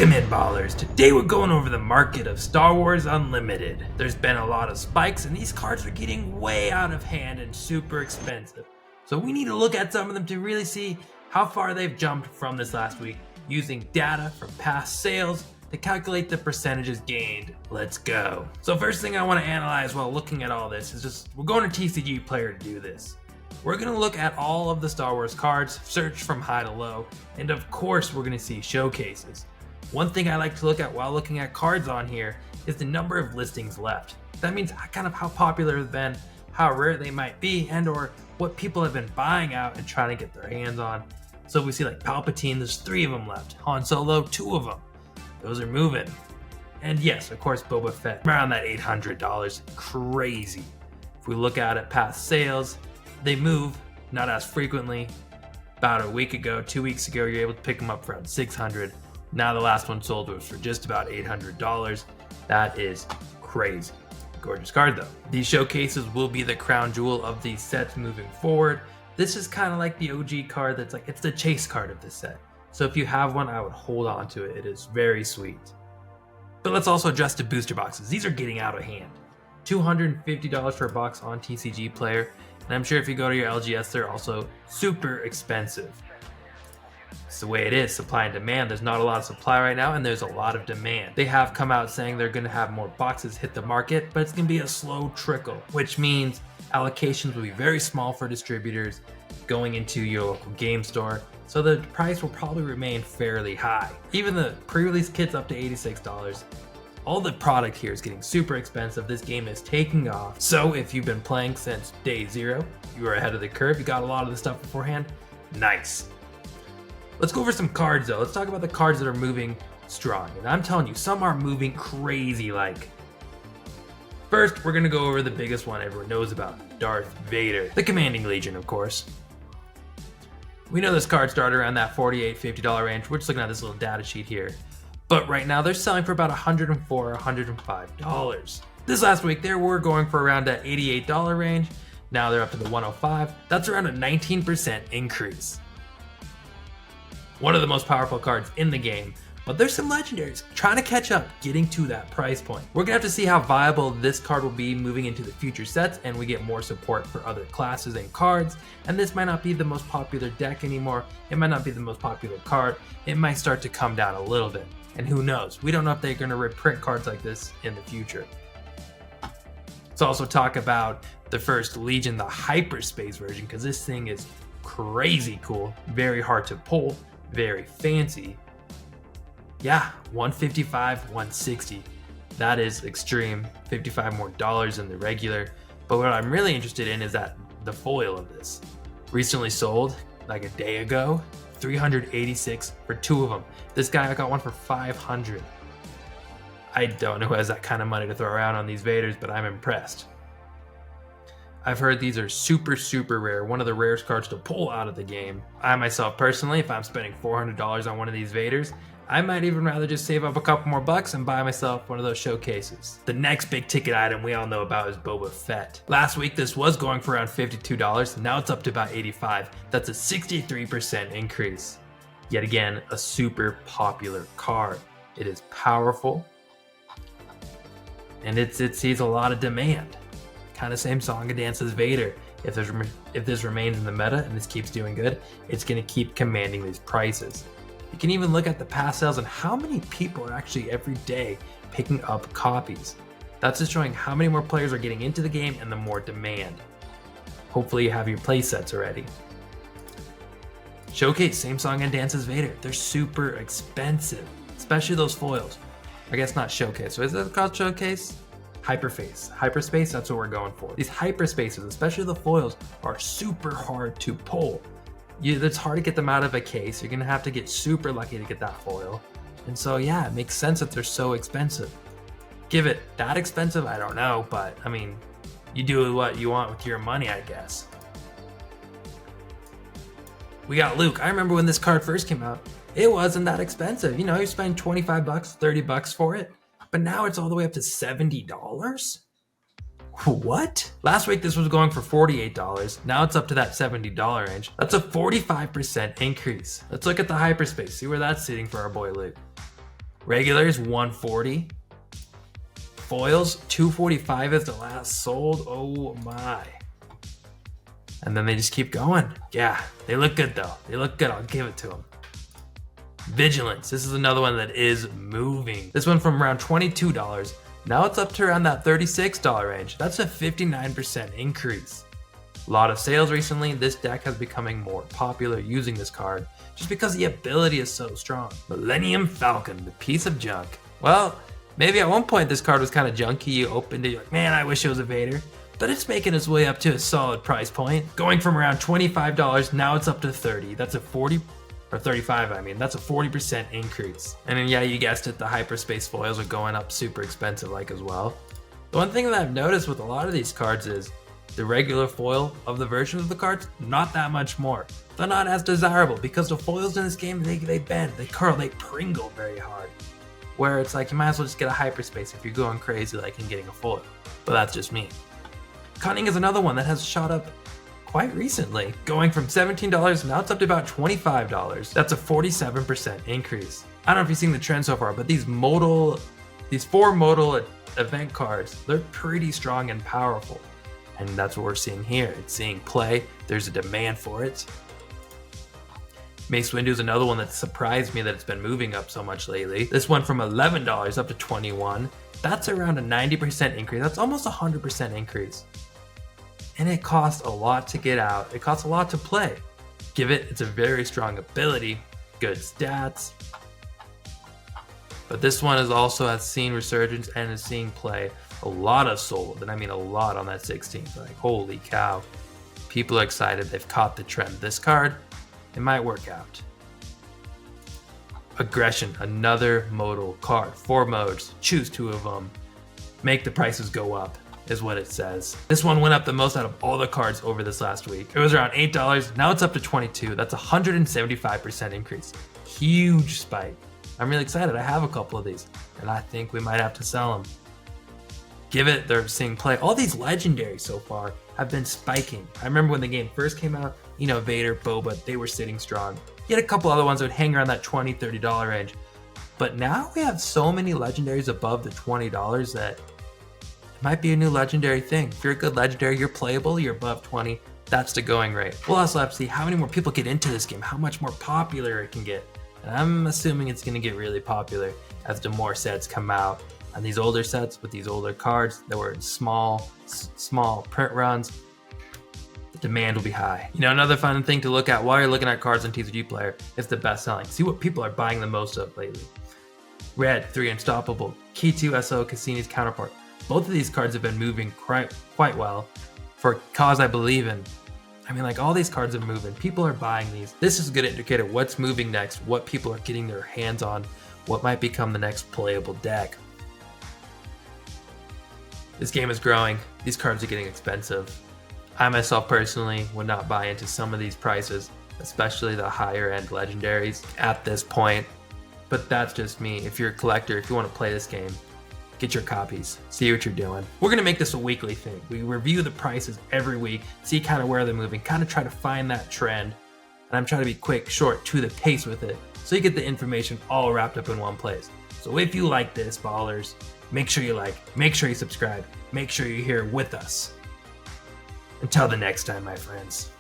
Welcome in, ballers. Today we're going over the market of Star Wars Unlimited. There's been a lot of spikes and these cards are getting way out of hand and super expensive. So we need to look at some of them to really see how far they've jumped from this last week using data from past sales to calculate the percentages gained. Let's go. So first thing I want to analyze while looking at all this is just, we're going to TCG Player to do this. We're going to look at all of the Star Wars cards, search from high to low, and of course we're going to see showcases. One thing I like to look at while looking at cards on here is the number of listings left. That means kind of how popular they've been, how rare they might be, and or what people have been buying out and trying to get their hands on. So we see like Palpatine, there's 3 of them left. Han Solo, 2 of them. Those are moving. And yes, of course, Boba Fett, around that $800, crazy. If we look at it past sales, they move, not as frequently. About a week ago, 2 weeks ago, you're able to pick them up for around $600. Now the last one sold was for just about $800. That is crazy. Gorgeous card though. These showcases will be the crown jewel of these sets moving forward. This is kind of like the OG card that's like, it's the chase card of the set. So if you have one, I would hold on to it. It is very sweet. But let's also adjust to booster boxes. These are getting out of hand. $250 for a box on TCG Player. And I'm sure if you go to your LGS, they're also super expensive. It's the way it is, supply and demand. There's not a lot of supply right now and there's a lot of demand. They have come out saying they're going to have more boxes hit the market, but it's going to be a slow trickle, which means allocations will be very small for distributors going into your local game store. So the price will probably remain fairly high. Even the pre-release kit's up to $86. All the product here is getting super expensive. This game is taking off. So if you've been playing since day 0, you are ahead of the curve. You got a lot of the stuff beforehand. Nice. Let's go over some cards though. Let's talk about the cards that are moving strong. And I'm telling you, some are moving crazy like. First, we're gonna go over the biggest one everyone knows about, Darth Vader. The Commanding Legion, of course. We know this card started around that $48, $50 range. We're just looking at this little data sheet here. But right now they're selling for about $104, $105. This last week they were going for around that $88 range. Now they're up to the $105. That's around a 19% increase. One of the most powerful cards in the game, but there's some legendaries trying to catch up, getting to that price point. We're gonna have to see how viable this card will be moving into the future sets and we get more support for other classes and cards. And this might not be the most popular deck anymore. It might not be the most popular card. It might start to come down a little bit. And who knows? We don't know if they're gonna reprint cards like this in the future. Let's also talk about the first Legion, the hyperspace version, because this thing is crazy cool, very hard to pull, very fancy. Yeah, $155, $160. That is extreme. $55 more than the regular. But what I'm really interested in is that the foil of this. Recently sold like a day ago, $386 for 2 of them. This guy got one for $500. I don't know who has that kind of money to throw around on these Vaders, but I'm impressed. I've heard these are super, super rare. One of the rarest cards to pull out of the game. I myself personally, if I'm spending $400 on one of these Vaders, I might even rather just save up a couple more bucks and buy myself one of those showcases. The next big ticket item we all know about is Boba Fett. Last week this was going for around $52, now it's up to about $85. That's a 63% increase. Yet again, a super popular card. It is powerful, and it sees a lot of demand. Kind of same song and dance as Vader. If this remains in the meta and this keeps doing good, it's going to keep commanding these prices. You can even look at the past sales and how many people are actually every day picking up copies. That's just showing how many more players are getting into the game and the more demand. Hopefully you have your play sets already. Showcase, same song and dance as Vader. They're super expensive, especially those foils. I guess not showcase. So is that called showcase? Hyperspace, that's what we're going for. These hyperspaces, especially the foils, are super hard to pull. It's hard to get them out of a case. You're gonna have to get super lucky to get that foil. And so yeah, it makes sense that they're so expensive. Give it that expensive? I don't know, but I mean, you do what you want with your money, I guess. We got Luke. I remember when this card first came out, it wasn't that expensive. You know, you spend 25 bucks, 30 bucks for it. But now it's all the way up to $70? What? Last week this was going for $48. Now it's up to that $70 range. That's a 45% increase. Let's look at the hyperspace, see where that's sitting for our boy Luke. Regulars 140. Foils 245 is the last sold. Oh my. And then they just keep going. Yeah, they look good though. They look good, I'll give it to them. Vigilance, this is another one that is moving. This one from around $22, now it's up to around that $36 range. That's a 59% increase. A lot of sales recently. This deck has becoming more popular using this card just because the ability is so strong. Millennium Falcon, the piece of junk. Well, maybe at one point this card was kind of junky. You opened it, you're like, man, I wish it was a Vader. But it's making its way up to a solid price point. Going from around $25, now it's up to $30. That's a 40, or 35, I mean, that's a 40% increase. And then yeah, you guessed it, the hyperspace foils are going up super expensive like as well. The one thing that I've noticed with a lot of these cards is the regular foil of the version of the cards, not that much more. They're not as desirable because the foils in this game, they bend, they curl, they pringle very hard. Where it's like, you might as well just get a hyperspace if you're going crazy like in getting a foil. But that's just me. Cunning is another one that has shot up quite recently, going from $17, now it's up to about $25. That's a 47% increase. I don't know if you've seen the trend so far, but these four modal event cards, they're pretty strong and powerful. And that's what we're seeing here. It's seeing play, there's a demand for it. Mace Windu is another one that surprised me that it's been moving up so much lately. This went from $11 up to $21. That's around a 90% increase. That's almost a 100% increase. And it costs a lot to get out. It costs a lot to play. It's a very strong ability, good stats. But this one is also has seen resurgence and is seeing play. A lot of sold, and I mean a lot on that 16th. Like, holy cow. People are excited. They've caught the trend. This card, it might work out. Aggression, another modal card. 4 modes, choose 2 of them. Make the prices go up, is what it says. This one went up the most out of all the cards over this last week. It was around $8, now it's up to $22. That's a 175% increase. Huge spike. I'm really excited. I have a couple of these, and I think we might have to sell them. They're seeing play. All these legendaries so far have been spiking. I remember when the game first came out, Vader, Boba, they were sitting strong. You had a couple other ones that would hang around that $20, $30 range. But now we have so many legendaries above the $20 that it might be a new legendary thing. If you're a good legendary, you're playable, you're above 20, that's the going rate. We'll also have to see how many more people get into this game, how much more popular it can get. And I'm assuming it's gonna get really popular as the more sets come out. And these older sets with these older cards that were in small print runs, the demand will be high. Another fun thing to look at while you're looking at cards on TCG Player is the best selling. See what people are buying the most of lately. Red, 3 Unstoppable, Key 2 SO, Cassini's counterpart. Both of these cards have been moving quite well for a cause I believe in. I mean, like, all these cards are moving. People are buying these. This is a good indicator of what's moving next, what people are getting their hands on, what might become the next playable deck. This game is growing. These cards are getting expensive. I myself personally would not buy into some of these prices, especially the higher end legendaries at this point. But that's just me. If you're a collector, if you want to play this game, get your copies, see what you're doing. We're gonna make this a weekly thing. We review the prices every week, see kind of where they're moving, kind of try to find that trend. And I'm trying to be quick, short, to the pace with it, so you get the information all wrapped up in one place. So if you like this, ballers, make sure you like, make sure you subscribe, make sure you're here with us. Until the next time, my friends.